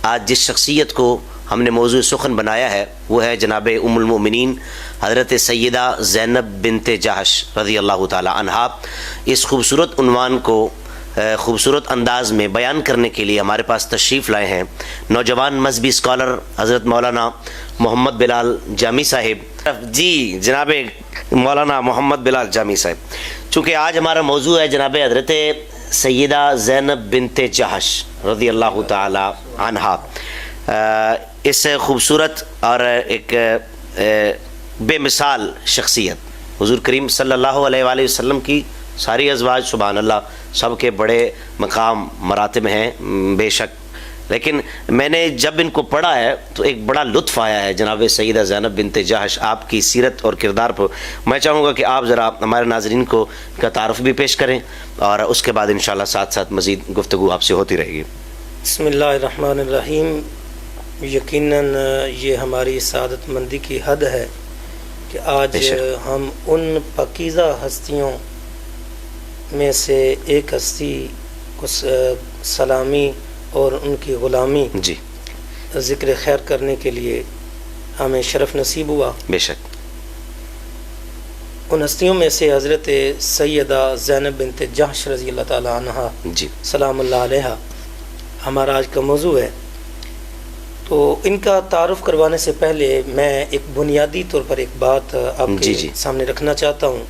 آج جس شخصیت کو ہم نے موضوع سخن بنایا ہے وہ ہے جناب ام المؤمنین حضرت سیدہ زینب بنت جحش رضی اللہ تعالی عنہا۔ اس خوبصورت عنوان کو خوبصورت انداز میں بیان کرنے کے لیے ہمارے پاس تشریف لائے ہیں نوجوان مذہبی اسکالر حضرت مولانا محمد بلال جامی صاحب۔ جی جناب مولانا محمد بلال جامی صاحب، چونکہ آج ہمارا موضوع ہے جناب حضرت سیدہ زینب بنت جحش رضی اللہ تعالی عنہا، اس خوبصورت اور ایک بے مثال شخصیت حضور کریم صلی اللہ علیہ وآلہ وسلم کی ساری ازواج سبحان اللہ سب کے بڑے مقام مراتب ہیں بے شک، لیکن میں نے جب ان کو پڑھا ہے تو ایک بڑا لطف آیا ہے جناب سیدہ زینب بنت جحش آپ کی سیرت اور کردار پر۔ میں چاہوں گا کہ آپ ذرا ہمارے ناظرین کو کا تعارف بھی پیش کریں اور اس کے بعد انشاءاللہ ساتھ ساتھ مزید گفتگو آپ سے ہوتی رہے گی۔ بسم اللہ الرحمن الرحیم۔ یقیناً یہ ہماری سعادت مندی کی حد ہے کہ آج ہم ان پاکیزہ ہستیوں میں سے ایک ہستی کو سلامی اور ان کی غلامی جی ذکر خیر کرنے کے لیے ہمیں شرف نصیب ہوا۔ بے شک ان ہستیوں میں سے حضرت سیدہ زینب بنت جحش رضی اللہ تعالی عنہا جی سلام اللہ علیہ ہمارا آج کا موضوع ہے۔ تو ان کا تعارف کروانے سے پہلے میں ایک بنیادی طور پر ایک بات آپ کے سامنے رکھنا چاہتا ہوں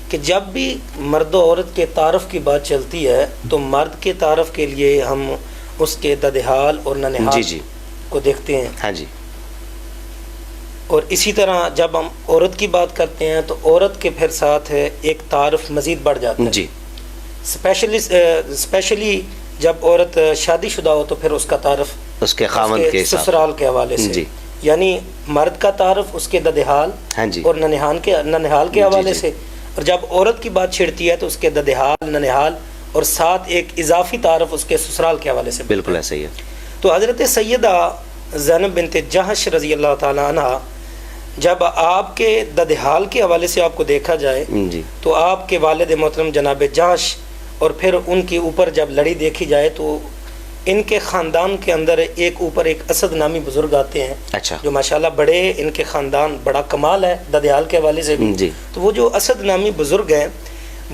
کہ جب بھی مرد و عورت کے تعارف کی بات چلتی ہے تو مرد کے تعارف کے لیے ہم اس کے ددحال اور ننہال کو دیکھتے ہیں، ہاں جی، اور اسی طرح جب ہم عورت کی بات کرتے ہیں تو عورت کے پھر ساتھ ایک تعارف مزید بڑھ جاتا ہے جی، اسپیشلی جب عورت شادی شدہ ہو تو پھر اس کا تعارف اس کے خاوند کے سسرال کے حوالے سے جی، یعنی مرد کا تعارف اس کے ددحال ہاں جی، اور ننہال کے حوالے سے، اور جب عورت کی بات چھڑتی ہے تو اس کے ددحال ننہال اور ساتھ ایک اضافی تعارف اس کے سسرال کے حوالے سے۔ بالکل ایسا ہی ہے۔ تو حضرت سیدہ زینب بنت جحش رضی اللہ تعالی عنہا جب آپ کے ددحال کے حوالے سے آپ کو دیکھا جائے جی تو آپ کے والد محترم جناب جحش اور پھر ان کے اوپر جب لڑی دیکھی جائے تو ان کے خاندان کے اندر ایک اوپر ایک اسد نامی بزرگ آتے ہیں، اچھا، جو ماشاءاللہ بڑے ان کے خاندان بڑا کمال ہے ددحال کے حوالے سے بھی۔ تو وہ جو اسد نامی بزرگ ہیں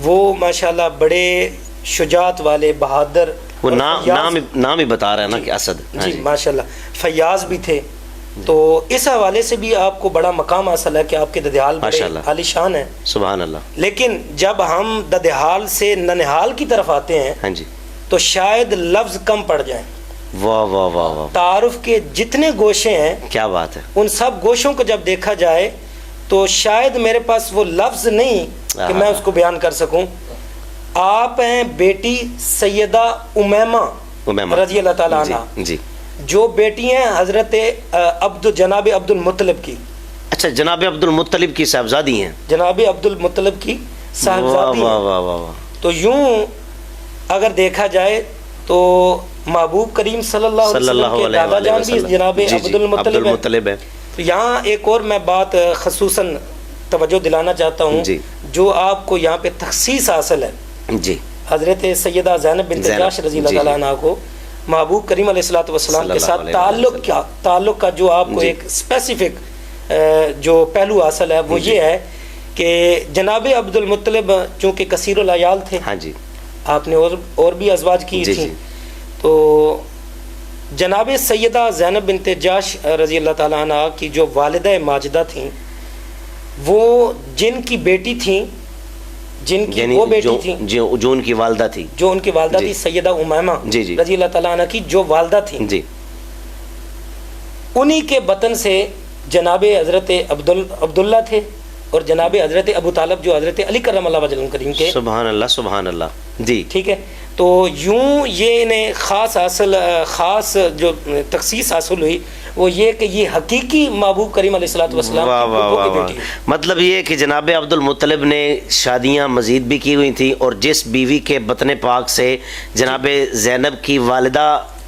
وہ ماشاءاللہ بڑے شجاعت والے بہادر، وہ نام ہی بتا رہا ہے نا کہ اسد، جی ماشاءاللہ فیاض بھی تھے۔ تو اس حوالے سے بھی آپ کو بڑا مقام حاصل ہے کہ آپ کے ددحال بڑے عالی شان ہیں، سبحان اللہ۔ لیکن جب ہم ددحال سے ننہال کی طرف آتے ہیں ہاں جی تو شاید لفظ کم پڑ جائیں۔ واہ واہ واہ واہ، تعارف کے جتنے گوشے ہیں کیا بات ہے، ان سب گوشوں کو جب دیکھا جائے تو شاید میرے پاس وہ لفظ نہیں کہ میں اس کو بیان کر سکوں۔ آپ ہیں بیٹی سیدہ امیمہ رضی اللہ تعالیٰ عنہ، جی، جو بیٹی ہیں حضرت جناب عبد المطلب کی۔ اچھا، جناب عبد المطلب کی صاحبزادی ہیں، جناب عبد المطلب کی صاحبزادی واہ واہ واہ واہ۔ تو یوں اگر دیکھا جائے تو محبوب کریم صلی اللہ علیہ وسلم کے دادا جان بھی جناب عبد المطلب ہے۔ تو یہاں ایک اور میں بات خصوصاً توجہ دلانا چاہتا ہوں جو آپ کو یہاں پہ تخصیص حاصل ہے جی، حضرت سیدہ زینب بنت جحش رضی اللہ تعالیٰ عنہ کو محبوب کریم علیہ السلام کے ساتھ تعلق کا جو آپ کو ایک اسپیسیفک جو پہلو حاصل ہے وہ یہ ہے کہ جناب عبد المطلب چونکہ کثیر العیال تھے، ہاں جی، آپ نے اور بھی ازواج کی تھیں، تو جناب سیدہ زینب بنت جحش رضی اللہ تعالیٰ عنہ کی جو والدہ ماجدہ تھیں وہ جن کی بیٹی تھیں، جن کی وہ بیٹی تھیں جو ان کی والدہ تھی، جو ان کی والدہ تھی سیدہ امیمہ رضی اللہ تعالیٰ عنہ کی جو والدہ تھیں، انہی کے بطن سے جناب حضرت عبداللہ تھے اور جناب حضرت ابو طالب جو حضرت علی کرم اللہ وجہ کریم کے، سبحان اللہ سبحان اللہ، جی ٹھیک ہے۔ تو یوں یہ انہیں خاص جو تخصیص حاصل ہوئی وہ یہ کہ یہ حقیقی محبوب کریم علیہ السلام کی بیٹی ہے۔ مطلب یہ کہ جناب عبد المطلب نے شادیاں مزید بھی کی ہوئی تھیں اور جس بیوی کے بطن پاک سے جناب زینب کی والدہ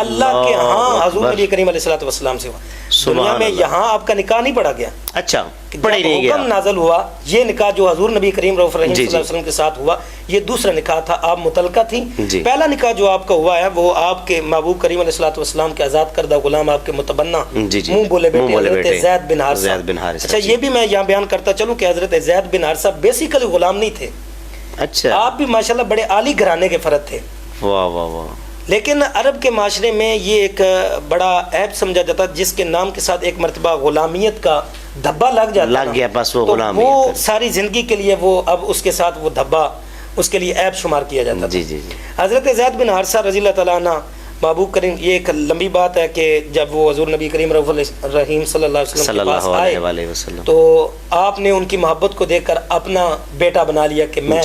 اللہ کے ہاں حضور نبی کریم علیہ الصلوۃ والسلام سے ہوا. دنیا میں یہاں آپ کا نکاح نہیں پڑھا گیا. اچھا پڑھا ہی نہیں گیا. حکم نازل ہوا یہ نکاح جو حضور نبی کریم رؤوف رحیم صلی اللہ علیہ وسلم کے ساتھ ہوا یہ دوسرا نکاح تھا. آپ متعلقہ تھیں. پہلا نکاح جو آپ کا ہوا ہے وہ آپ کے محبوب کریم علیہ الصلوۃ والسلام کے آزاد کردہ غلام آپ کے متبنہ منہ بولے بیٹے حضرت زید بن حارثہ. اچھا یہ بھی میں یہاں بیان کرتا چلوں کہ حضرت زید بن حارثہ بیسیکلی غلام نہیں تھے. اچھا آپ بھی ماشاءاللہ بڑے عالی گھرانے کے فرد تھے. واہ واہ واہ. لیکن عرب کے معاشرے میں یہ ایک بڑا عیب سمجھا جاتا جس کے نام کے ساتھ ایک مرتبہ غلامیت کا دھبا لگ جاتا لگ گیا بس وہ غلام وہ ساری زندگی کے لیے وہ اب اس کے ساتھ وہ دھبا اس کے لیے عیب شمار کیا جاتا تھا. جی جی جی. حضرت زید بن حارثہ رضی اللہ تعالیٰ عنہ محبوب کریم یہ ایک لمبی بات ہے کہ جب وہ حضور نبی کریم رؤوف رحیم صلی اللہ علیہ وسلم کے پاس آئے تو آپ نے ان کی محبت کو دیکھ کر اپنا بیٹا بنا لیا کہ میں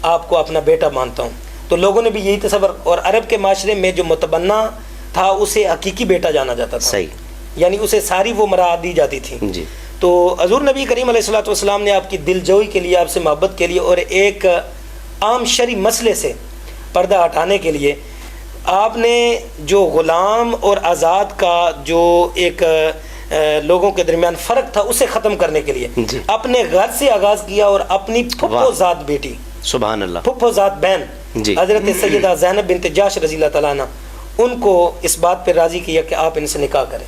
آپ کو اپنا بیٹا مانتا ہوں. تو لوگوں نے بھی یہی تصور اور عرب کے معاشرے میں جو متبنہ تھا اسے حقیقی بیٹا جانا جاتا تھا. صحیح. یعنی اسے ساری وہ مراعات دی جاتی تھی. جی. تو حضور نبی کریم علیہ الصلوۃ والسلام نے آپ کی دل جوئی کے لیے آپ سے محبت کے لیے اور ایک عام شرعی مسئلے سے پردہ ہٹانے کے لیے آپ نے جو غلام اور آزاد کا جو ایک لوگوں کے درمیان فرق تھا اسے ختم کرنے کے لیے اپنے گھر سے آغاز کیا اور اپنی پھپھو ذات بیٹی سبحان اللہ پھپھو ذات بہن حضرت سیدہ زینب بنت جاش رضی اللہ تعالیٰ عنہ ان کو اس بات پہ راضی کیا کہ آپ ان سے نکاح کریں.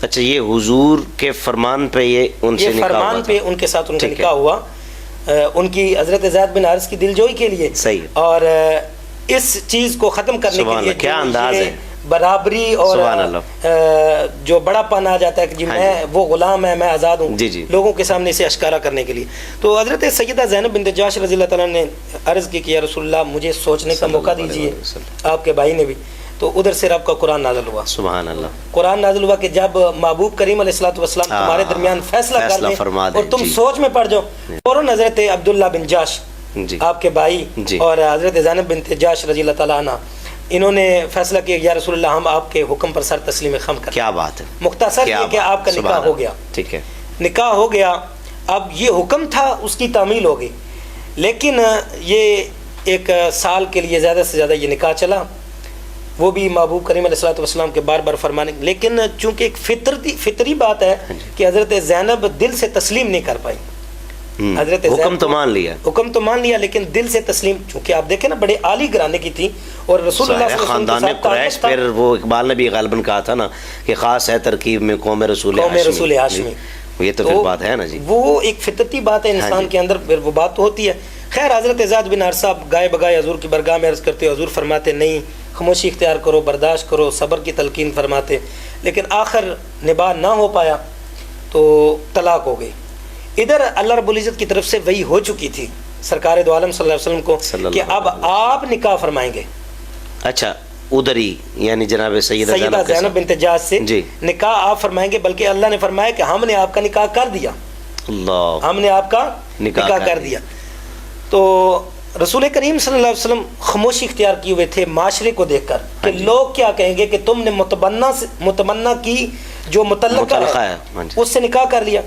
اچھا یہ حضور کے فرمان پہ یہ ان سے نکاح فرمان پہ ان کے ساتھ ان کا نکاح ہوا ان کی حضرت زید بن حارث کی دلجوئی کے لیے. صحیح. اور اس چیز کو ختم کرنے کے لیے کیا انداز ہے برابری اور جو بڑا پن آ جاتا ہے کہ جی میں وہ غلام ہے میں آزاد ہوں لوگوں کے سامنے اسے اشکارا کرنے کے لیے. تو حضرت سیدہ زینب بنت جاش رضی اللہ تعالیٰ نے عرض کی کہ یا رسول اللہ مجھے سوچنے کا موقع دیجیے. آپ کے بھائی نے بھی. تو ادھر سے رب کا قرآن نازل ہوا. سبحان اللہ. قرآن نازل ہوا کہ جب محبوب کریم علیہ الصلوۃ والسلام تمہارے درمیان فیصلہ کر دیں اور تم سوچ میں پڑ جاؤ. فوراً حضرت عبداللہ بن جاش آپ کے بھائی اور حضرت زینب بنت جاش رضی اللہ تعالیٰ عنہ انہوں نے فیصلہ کیا یا رسول اللہ ہم آپ کے حکم پر سر تسلیم خم کریں. کیا بات ہے. مختصر یہ کہ آپ کا نکاح ہو گیا. ٹھیک ہے. نکاح ہو گیا. اب یہ حکم تھا اس کی تعمیل ہو گئی لیکن یہ ایک سال کے لیے زیادہ سے زیادہ یہ نکاح چلا وہ بھی محبوب کریم علیہ الصلوۃ والسلام کے بار بار فرمانے. لیکن چونکہ ایک فطری بات ہے کہ حضرت زینب دل سے تسلیم نہیں کر پائی. حضرت حکم تو مان لیا لیکن دل سے تسلیم چونکہ آپ دیکھیں نا بڑے عالی گھرانے کی تھی اور رسول اللہ صلی اللہ علیہ وسلم کے قریش. پھر وہ اقبال نے بھی غالباً کہا تھا نا کہ خاص ہے ترکیب میں قوم رسول ہاشمی. یہ تو پھر بات ہے نا جی وہ ایک فطرتی بات ہے انسان کے اندر پھر وہ بات تو ہوتی ہے. خیر حضرت زید بن حارثہ گائے بگائے حضور کی برگاہ میں عرض کرتے حضور فرماتے نہیں خاموشی اختیار کرو برداشت کرو صبر کی تلقین فرماتے. لیکن آخر نباہ نہ ہو پایا تو طلاق ہو گئی. ادھر اللہ رب العزت کی طرف سے وحی ہو چکی تھی سرکار دو عالم صلی اللہ علیہ وسلم کو کہ اب آپ نکاح فرمائیں گے. اچھا ادھر ہی یعنی جناب سیدہ زینب بنت جاش سے نکاح آپ فرمائیں گے بلکہ اللہ نے فرمایا کہ ہم نے آپ کا نکاح کر دیا. ہم نے آپ کا نکاح کر دیا. تو رسول کریم صلی اللہ علیہ وسلم خاموشی اختیار کیے ہوئے تھے معاشرے کو دیکھ کر کہ لوگ کیا کہیں گے کہ تم نے متمنہ کی جو متعلقہ ہے اس سے نکاح کر لیا.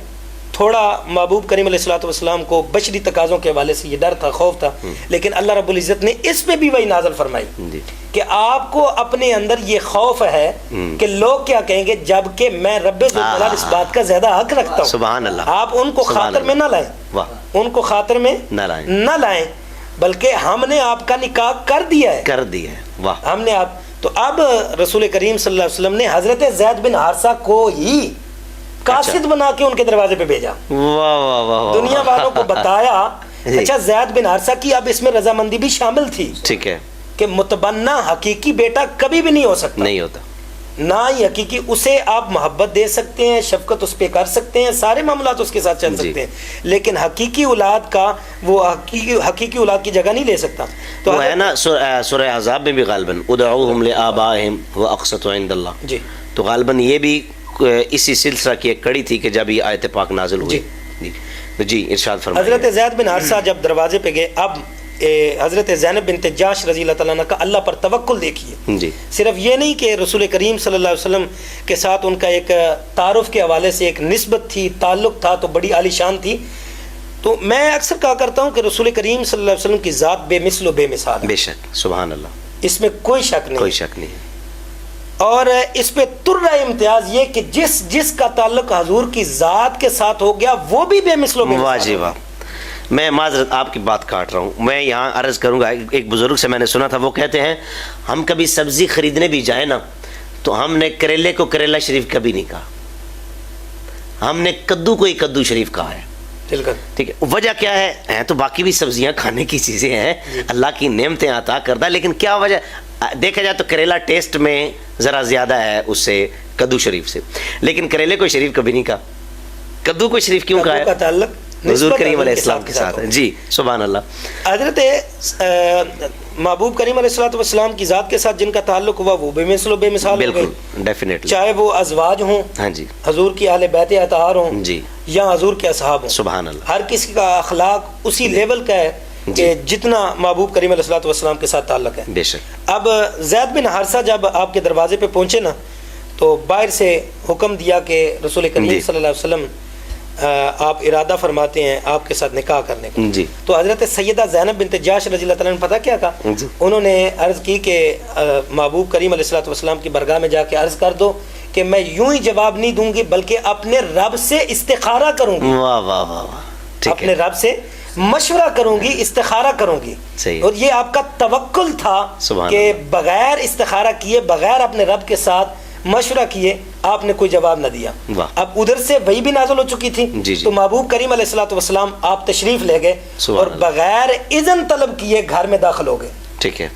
تھوڑا محبوب کریم علیہ الصلوۃ والسلام کو بشری تقاضوں کے حوالے سے یہ ڈر تھا خوف تھا لیکن اللہ رب العزت نے اس پہ بھی وہی نازل فرمائی کہ آپ کو اپنے اندر یہ خوف ہے کہ لوگ کیا کہیں گے جبکہ میں رب ذوالجلال اس بات کا زیادہ حق رکھتا ہوں. سبحان اللہ. آپ ان کو خاطر میں نہ لائیں ان کو خاطر میں نہ لائیں بلکہ ہم نے آپ کا نکاح کر دیا ہے. ہم نے آپ تو اب رسول کریم صلی اللہ علیہ وسلم نے حضرت زید بن حارثہ کو ہی قاصد بنا کے ان کے دروازے پہ بھیجا. دنیا والوں کو بتایا اچھا زید بن حارثہ کی اب اس میں رضامندی بھی شامل تھی. ٹھیک ہے. کہ متبنہ حقیقی بیٹا کبھی بھی نہیں ہو سکتا. نہیں ہوتا. نہ ہی حقیقی اسے آپ محبت دے سکتے ہیں شفقت اس پہ کر سکتے ہیں سارے معاملات اس کے ساتھ چل سکتے ہیں لیکن حقیقی اولاد کا وہ حقیقی اولاد کی جگہ نہیں لے سکتا. تو ہے نا سورہ احزاب میں بھی غالباً ادعوہم لآبائہم واقسط عند اللہ. جی تو غالباً یہ بھی اسی سلسلہ کی ایک کڑی تھی کہ جب یہ آیت پاک نازل ہوئی. جی ارشاد فرمائیے. حضرت زید بن حارثہ جب دروازے پہ گئے اب حضرت زینب بنت جاش رضی اللہ تعالیٰ عنہ کا اللہ پر توکل دیکھیے. صرف یہ نہیں کہ رسول کریم صلی اللہ علیہ وسلم کے ساتھ ان کا ایک تعارف کے حوالے سے ایک نسبت تھی تعلق تھا تو بڑی عالی شان تھی. تو میں اکثر کہا کرتا ہوں کہ رسول کریم صلی اللہ علیہ وسلم کی ذات بے مثل و بے مثال ہے. بے شک سبحان اللہ. اس میں کوئی شک نہیں. کوئی شک نہیں. اور اس پہ ترہ امتیاز یہ کہ جس کا تعلق حضور کی ذات کے ساتھ ہو گیا وہ بھی بے مثل و بے مثال واہ جی واہ. میں معذرت آپ کی بات کاٹ رہا ہوں, میں یہاں عرض کروں گا, ایک بزرگ سے میں نے سنا تھا, وہ کہتے ہیں ہم کبھی سبزی خریدنے بھی جائیں نا تو ہم نے کریلے کو کریلا شریف کبھی نہیں کہا, ہم نے کدو کو ہی کدو شریف کہا ہے. ٹھیک ہے, وجہ کیا ہے؟ تو باقی بھی سبزیاں کھانے کی چیزیں ہیں, اللہ کی نعمتیں عطا کردہ, لیکن کیا وجہ دیکھا جائے تو کریلا ٹیسٹ میں ذرا زیادہ ہے اس سے کدو شریف سے, لیکن کریلے کو شریف کبھی نہیں کہا. کدو کو شریف کیوں کہا ہے؟ کا تعلق حضور کریم علیہ السلام کے ساتھ ہے. جی سبحان اللہ. حضرت محبوب کریم علیہ السلام کی ذات کے ساتھ جن کا تعلق ہوا وہ بے مثل و بے مثال ہو بالکل گئے, ڈیفینیٹلی, چاہے وہ ازواج ہوں, ہاں جی, حضور کی اہل بیت اطہار ہوں, جی, یا حضور کے اصحاب ہوں. سبحان اللہ. ہر کسی کا اخلاق اسی لیول کا ہے کہ جتنا محبوب کریم علیہ السلام کے ساتھ تعلق ہے. بے شک. اب زید بن حارثہ جب آپ کے دروازے پہ پہنچے نا تو باہر سے حکم دیا کہ رسول کریم صلی اللہ علیہ وسلم آپ ارادہ فرماتے ہیں آپ کے ساتھ نکاح کرنے کا. جی. تو حضرت سیدہ زینب بنت جاش رضی اللہ تعالیٰ نے پتہ کیا کہا؟ انہوں نے عرض کی کہ محبوب کریم علیہ السلام کی برگاہ میں جا کے عرض کر دو کہ میں یوں ہی جواب نہیں دوں گی بلکہ اپنے رب سے استخارہ کروں گی. واہ واہ واہ, اپنے رب سے مشورہ کروں گی, استخارہ کروں گی. اور یہ آپ کا توکل تھا کہ بغیر استخارہ کیے, بغیر اپنے رب کے ساتھ مشورہ کیے آپ نے کوئی جواب نہ دیا. اب ادھر سے وہی بھی نازل ہو چکی تھی, تو محبوب کریم علیہ السلام آپ تشریف لے گئے اور بغیر اذن طلب کیے گھر میں داخل ہو گئے. ٹھیک ہے,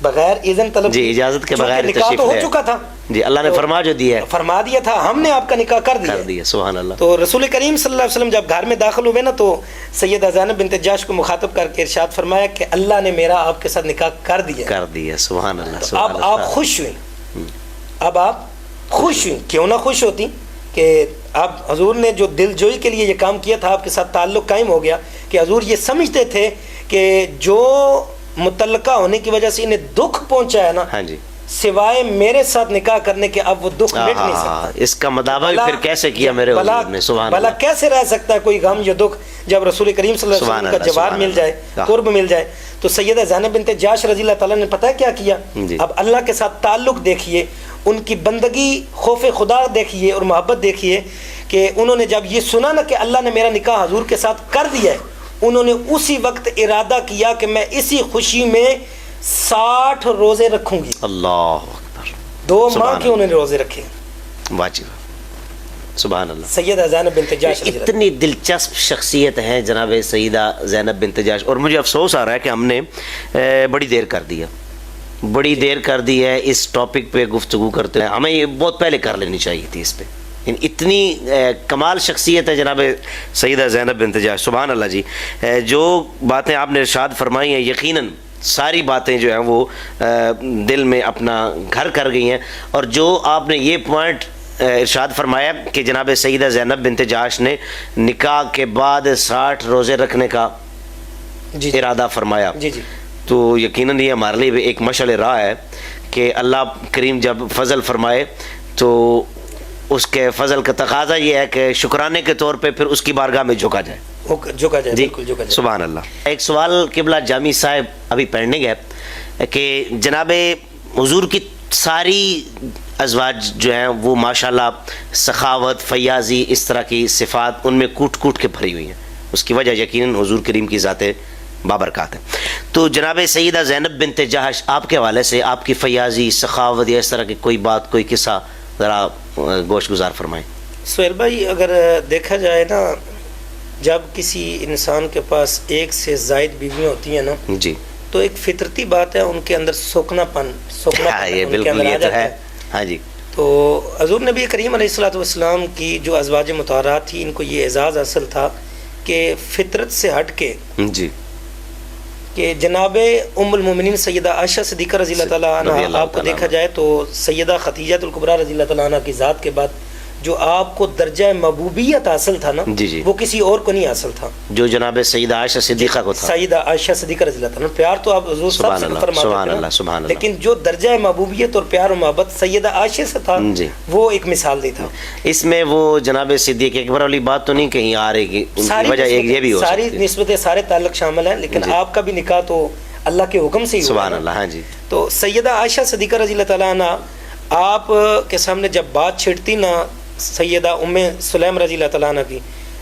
بغیر اذن طلب, جی, اجازت کے بغیر نکاح تو ہو چکا تھا. جی, اللہ نے فرما جو دیا ہے, فرما دیا تھا, ہم نے آپ کا نکاح کر دیا. سبحان اللہ. تو رسول کریم صلی اللہ علیہ وسلم جب گھر میں داخل ہوئے نا تو سیدہ زینب بنت جاش کو مخاطب کر کے ارشاد فرمایا کہ اللہ نے میرا آپ کے ساتھ نکاح کر دیا. سبحان اللہ. اب آپ خوش ہوئیں, اب آپ خوش ہوئیں, کیوں نہ خوش ہوتی کہ آپ حضور نے جو دل جوئی کے لیے یہ کام کیا تھا, آپ کے ساتھ تعلق قائم ہو گیا کہ حضور یہ سمجھتے تھے کہ جو متعلقہ ہونے کی وجہ سے انہیں دکھ پہنچا ہے نا, ہاں جی, سوائے میرے ساتھ نکاح کرنے کے اب وہ دکھ مٹ نہیں سکتا. اس کا مداوع پھر کیسے کیا میرے حضور نے, سبحان اللہ. بھلا کیسے رہ سکتا ہے کوئی غم یا دکھ جب رسول کریم صلی اللہ علیہ وسلم کا جوار مل جائے, قرب مل جائے. تو سیدہ زینب بنت جاش رضی اللہ تعالیٰ نے پتہ کیا کیا؟ اب اللہ کے ساتھ تعلق دیکھیے, ان کی بندگی, خوف خدا دیکھیے اور محبت دیکھیے کہ انہوں نے جب یہ سنا نا کہ اللہ نے میرا نکاح حضور کے ساتھ کر دیا ہے, انہوں نے اسی وقت ارادہ کیا کہ میں اسی خوشی میں 60 روزے رکھوں گی. اللہ اکبر. 2 ماہ کے انہوں نے روزے رکھے. واجب, سبحان اللہ. سیدہ زینب بنت جاش اتنی دلچسپ شخصیت ہے جناب سیدہ زینب بنت جاش, اور مجھے افسوس آ رہا ہے کہ ہم نے بڑی دیر کر دی ہے اس ٹاپک پہ گفتگو کرتے ہیں. ہمیں یہ بہت پہلے کر لینی چاہیے تھی اس پہ. اتنی کمال شخصیت ہے جناب سیدہ زینب بنت جاش, سبحان اللہ. جی, جو باتیں آپ نے ارشاد فرمائی ہیں یقیناً ساری باتیں جو ہیں وہ دل میں اپنا گھر کر گئی ہیں. اور جو آپ نے یہ پوائنٹ ارشاد فرمایا کہ جناب سیدہ زینب بنت جاش نے نکاح کے بعد 60 روزے رکھنے کا ارادہ فرمایا, تو یقیناً یہ ہمارے لیے ایک مشعل راہ ہے کہ اللہ کریم جب فضل فرمائے تو اس کے فضل کا تقاضا یہ ہے کہ شکرانے کے طور پہ پھر اس کی بارگاہ میں جھکا جائے. جی, سبحان اللہ. ایک سوال قبلہ جامی صاحب ابھی پڑھنے گئے کہ جناب حضور کی ساری ازواج جو ہیں وہ ماشاءاللہ سخاوت, فیاضی, اس طرح کی صفات ان میں کوٹ کوٹ کے بھری ہوئی ہیں. اس کی وجہ یقیناً حضور کریم کی ذات بابرکات ہے. تو جناب سیدہ زینب بنت جہش, آپ کے حوالے سے آپ کی فیاضی, سخاوت یا اس طرح کی کوئی بات, کوئی قصہ ذرا گوش گزار فرمائیں. سہیل بھائی, اگر دیکھا جائے نا, جب کسی انسان کے پاس ایک سے زائد بیویاں ہوتی ہیں نا, جی, تو ایک فطرتی بات ہے ان کے اندر سوکھنا پن یہ بالکل یہ تو ہے. ہاں جی. تو حضور نبی کریم علیہ السلام کی جو ازواج مطہرات تھی, ان کو یہ اعزاز حاصل تھا کہ فطرت سے ہٹ کے, جی, کہ جناب ام المومنین سیدہ عائشہ صدیقہ رضی اللہ تعالیٰ عنہ, آپ کو دیکھا جائے تو سیدہ خدیجہ الکبریٰ رضی اللہ تعالیٰ عنہ کی ذات کے بعد جو آپ کو درجہ محبوبیت حاصل تھا نا, وہ کسی اور کو نہیں حاصل تھا, جو جناب سیدہ عائشہ صدیقہ کو تھا. سیدہ عائشہ صدیقہ رضی اللہ تعالیٰ عنہ, پیار تو آپ حضور صاحب سے فرماتے ہیں, لیکن جو درجہ محبوبیت اور پیار و محبت سیدہ عائشہ سے تھا, وہ ایک مثال دی تھا. اس میں وہ جناب صدیق اکبر والی بات تو نہیں کہیں آ رہی کہ ان کی وجہ یہ بھی ہو سکتی ہے. ساری نسبتیں, سارے تعلق شامل ہیں, لیکن آپ کا بھی نکاح تو اللہ کے حکم سے ہی ہوا. سبحان اللہ. ہاں جی. تو سیدہ عائشہ صدیقہ رضی اللہ تعالیٰ عنہ آپ کے سامنے جب بات چھڑتی نا سیدہ ام سلیم رضی اللہ تعالیٰ عنہ کی،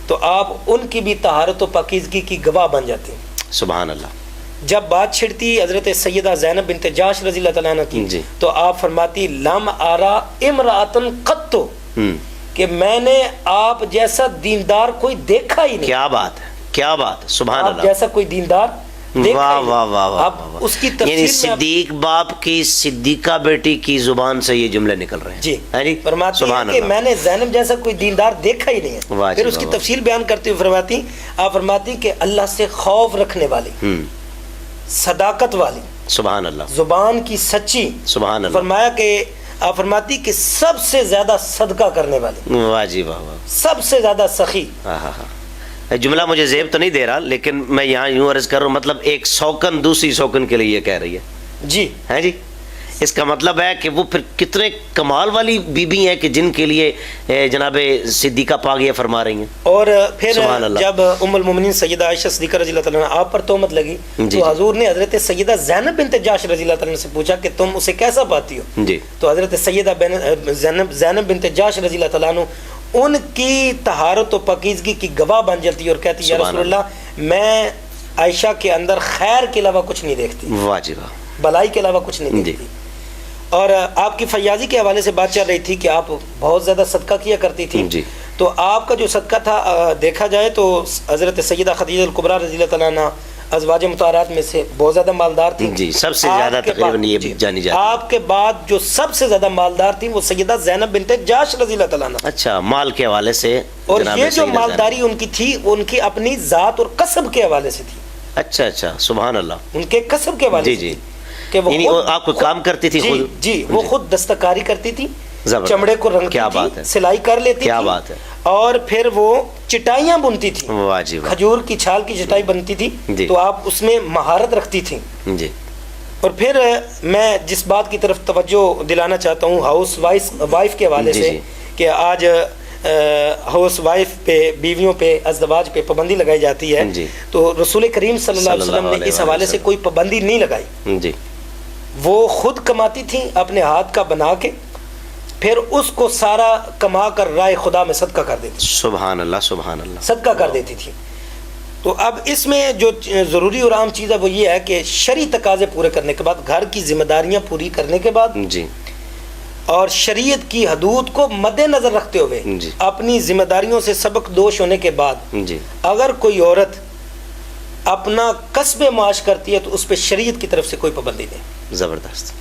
تو آپ ان کی بھی طہارت و پاکیزگی کی گواہ بن جاتی. سبحان اللہ. جب بات چھڑتی حضرت سیدہ زینب بنت جاش رضی اللہ تعالیٰ عنہ کی جی. تو آپ فرماتی لم آرا امرأتن قطو، کہ میں نے آپ جیسا دیندار کوئی دیکھا ہی نہیں. کیا بات ہے، کیا بات ہے، سبحان آپ اللہ. جیسا کوئی دیندار دیکھا واہ ہی نہیں. واہ واہ واہ آپ واہ. اس کی یعنی تفصیل میں صدیق باپ کی صدیقہ بیٹی کی زبان سے یہ جملے نکل رہے ہیں. جی ہے جی، فرماتی سبحان ہیں کہ اللہ. میں نے زینب جیسا کوئی دیندار دیکھا ہی نہیں ہے. واہ پھر جی، اس کی واہ. تفصیل بیان کرتے ہوئے فرماتی، آپ فرماتی کہ اللہ سے خوف رکھنے والی، صداقت والی، سبحان اللہ. زبان کی سچی. سبحان اللہ. فرمایا کہ آپ فرماتی کہ سب سے زیادہ صدقہ کرنے والی، واہ جی واہ واہ. سب سے زیادہ سخی. ہاں ہاں ہاں. جملہ مجھے زیب تو نہیں دے رہا، لیکن میں یہاں یوں عرض کر رہا ہوں، مطلب ایک سوکن دوسری سوکن کے لیے یہ کہہ رہی ہے. جی ہے جی. اس کا مطلب ہے کہ وہ پھر کتنے کمال والی بی بی ہیں کہ جن کے لیے جناب صدیقہ پاک یہ فرما رہی ہیں. اور پھر سبحان اللہ. جب ام المومنین سیدہ عائشہ صدیقہ رضی اللہ تعالیٰ عنہ آپ پر تہمت لگی جی تو حضور نے حضرت سیدہ زینب بنت جاش رضی اللہ تعالیٰ عنہ سے پوچھا کہ تم اسے کیسا پاتی ہو. جی. تو حضرت سیدہ زینب بنت جاش رضی اللہ تعالیٰ عنہ ان کی طہارت و پاکیزگی کی گواہ بن جاتی اور کہتی یا رسول اللہ میں عائشہ کے اندر خیر کے علاوہ کچھ نہیں دیکھتی. واہ جی واہ. بلائی کے علاوہ کچھ نہیں دیکھتی. اور آپ کی فیاضی کے حوالے سے بات چل رہی تھی کہ آپ بہت زیادہ صدقہ کیا کرتی تھی. جی. تو آپ کا جو صدقہ تھا دیکھا جائے تو حضرت سیدہ خدیجہ الکبریٰ رضی اللہ تعالیٰ عنہ ازواج مطہرات میں سے بہت زیادہ مالدار تھی. جی سب سے زیادہ تقریباً یہ جانی جاتی. آپ کے بعد جو سب سے زیادہ مالدار تھی وہ سیدہ زینب بنت جاش رضی اللہ تعالیٰ عنہ. اچھا مال کے حوالے سے. اور یہ جو مالداری ان کی تھی وہ ان کی اپنی ذات اور کسب کے حوالے سے تھی. اچھا اچھا سبحان اللہ. ان کے کسب کے حوالے جی سے جی. کہ وہ آپ کو کام کرتی تھی خود. جی وہ خود دستکاری کرتی تھی، زبردست. چمڑے کو رنگتی کیا تھی، بات ہے. سلائی کر لیتی کیا تھی، بات ہے. اور پھر وہ چٹائیاں بنتی تھی. واہ جی واہ. کھجور کی چھال کی چٹائی بنتی تھی جی. تو آپ اس میں مہارت رکھتی تھیں. جی. اور پھر میں جس بات کی طرف توجہ دلانا چاہتا ہوں ہاؤس وائف کے حوالے سے کہ آج ہاؤس وائف پہ، بیویوں پہ، ازدواج پہ پابندی لگائی جاتی ہے. تو رسول کریم صلی اللہ علیہ وسلم نے اس حوالے سے کوئی پابندی نہیں لگائی. جی. وہ خود کماتی تھیں اپنے ہاتھ کا بنا کے، پھر اس کو سارا کما کر رائے خدا میں صدقہ کر دیتی. سبحان اللہ سبحان اللہ. صدقہ کر دیتی تھی. تو اب اس میں جو ضروری اور عام چیز ہے وہ یہ ہے کہ شرعی تقاضے پورے کرنے کے بعد، گھر کی ذمہ داریاں پوری کرنے کے بعد، جی، اور شریعت کی حدود کو مد نظر رکھتے ہوئے جی، اپنی ذمہ داریوں سے سبق دوش ہونے کے بعد، جی، اگر کوئی عورت اپنا کسب معاش کرتی ہے تو اس پہ شریعت کی طرف سے کوئی پابندی نہیں. زبردست.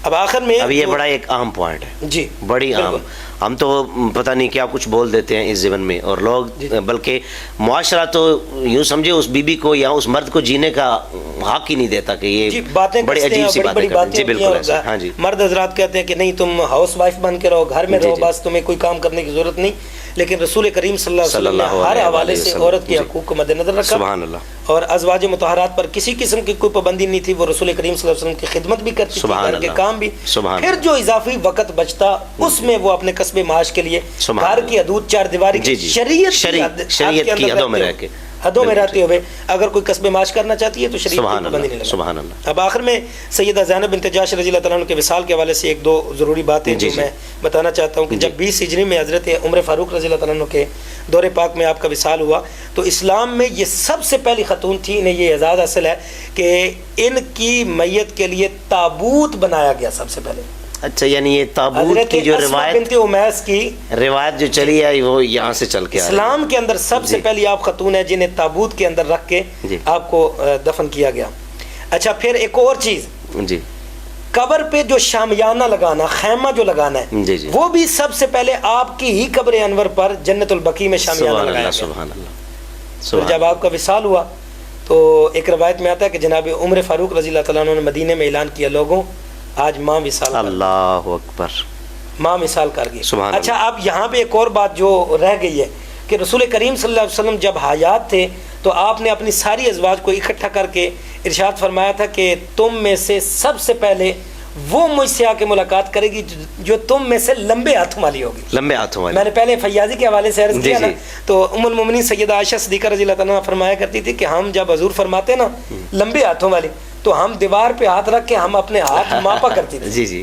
اب آخر میں اب یہ بڑا ایک اہم پوائنٹ ہے. جی بڑی اہم. ہم تو پتہ نہیں کیا کچھ بول دیتے ہیں اس زمن میں، اور لوگ بلکہ معاشرہ تو یوں سمجھے اس بی بی کو یا اس مرد کو جینے کا حق ہی نہیں دیتا کہ یہ بڑی عجیب سی باتیں کرتے ہیں. جی بالکل ایسا. ہاں جی. مرد حضرات کہتے ہیں کہ نہیں تم ہاؤس وائف بن کے رہو، گھر میں رہو، بس تمہیں کوئی کام کرنے کی ضرورت نہیں. لیکن رسول کریم صلی اللہ علیہ وسلم نے ہر حوالے سے عورت کے حقوق کو مد نظر رکھا. سبحان اللہ. اور ازواج مطہرات پر کسی قسم کی کوئی پابندی نہیں تھی. وہ رسول کریم صلی اللہ علیہ وسلم کی خدمت بھی کرتی تھی، گھر کے کام بھی. پھر جو اضافی وقت بچتا اس میں وہ اپنے کسب معاش کے لیے گھر کی حدود چار دیواری کی شریعت کی حدوں میں رہ کے، حدوں میں رہتے ہوئے اگر کوئی کسب معاش کرنا چاہتی ہے تو شریعت کی پابندی نہیں لگا. سبحان اللہ. اب آخر میں سیدہ زینب بنت جاش رضی اللہ تعالیٰ عنہ کے وصال کے حوالے سے ایک دو ضروری باتیں جو میں بتانا چاہتا ہوں کہ جب 20 ہجری میں حضرت عمر فاروق رضی اللہ تعالیٰ عنہ کے دور پاک میں آپ کا وصال ہوا تو اسلام میں یہ سب سے پہلی خاتون تھی. انہیں یہ اعزاز حاصل ہے کہ ان کی میت کے لیے تابوت بنایا گیا سب سے پہلے. اچھا، یعنی یہ تابوت کی جو روایت جو چلی ہے وہ یہاں سے چل کے اسلام کے اندر سب سے پہلی آپ خاتون ہے جنہیں تابوت کے اندر رکھ کے آپ کو دفن کیا گیا. اچھا، پھر ایک اور چیز، جی، قبر پہ جو شامیانہ لگانا، خیمہ جو لگانا ہے، وہ بھی سب سے پہلے آپ کی ہی قبر انور پر جنت البقیع میں شامیانہ لگایا گیا. سبحان اللہ. جب آپ کا وصال ہوا تو ایک روایت میں آتا ہے کہ جناب عمر فاروق رضی اللہ تعالیٰ عنہ نے مدینے میں اعلان کیا، لوگوں آج ماں وصال. اللہ اکبر. ماں وصال کر گئی. اچھا، اب یہاں پہ ایک اور بات جو رہ گئی ہے کہ رسول کریم صلی اللہ علیہ وسلم جب حیات تھے تو آپ نے اپنی ساری ازواج کو اکٹھا کر کے ارشاد فرمایا تھا کہ تم میں سے سب سے پہلے وہ مجھ سے آ کے ملاقات کرے گی جو تم میں سے لمبے ہاتھوں والی ہوگی. لمبے ہاتھوں والی. میں نے پہلے فیاضی کے حوالے سے عرض کیا نا، تو ام المومنین سیدہ عائشہ صدیقہ رضی اللہ تعالیٰ عنہ فرمایا کرتی تھی کہ ہم جب حضور فرماتے نا لمبے ہاتھوں والی تو ہم دیوار پہ ہاتھ رکھ کے ہم اپنے ہاتھ ماپا کرتی تھی. جی جی.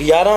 11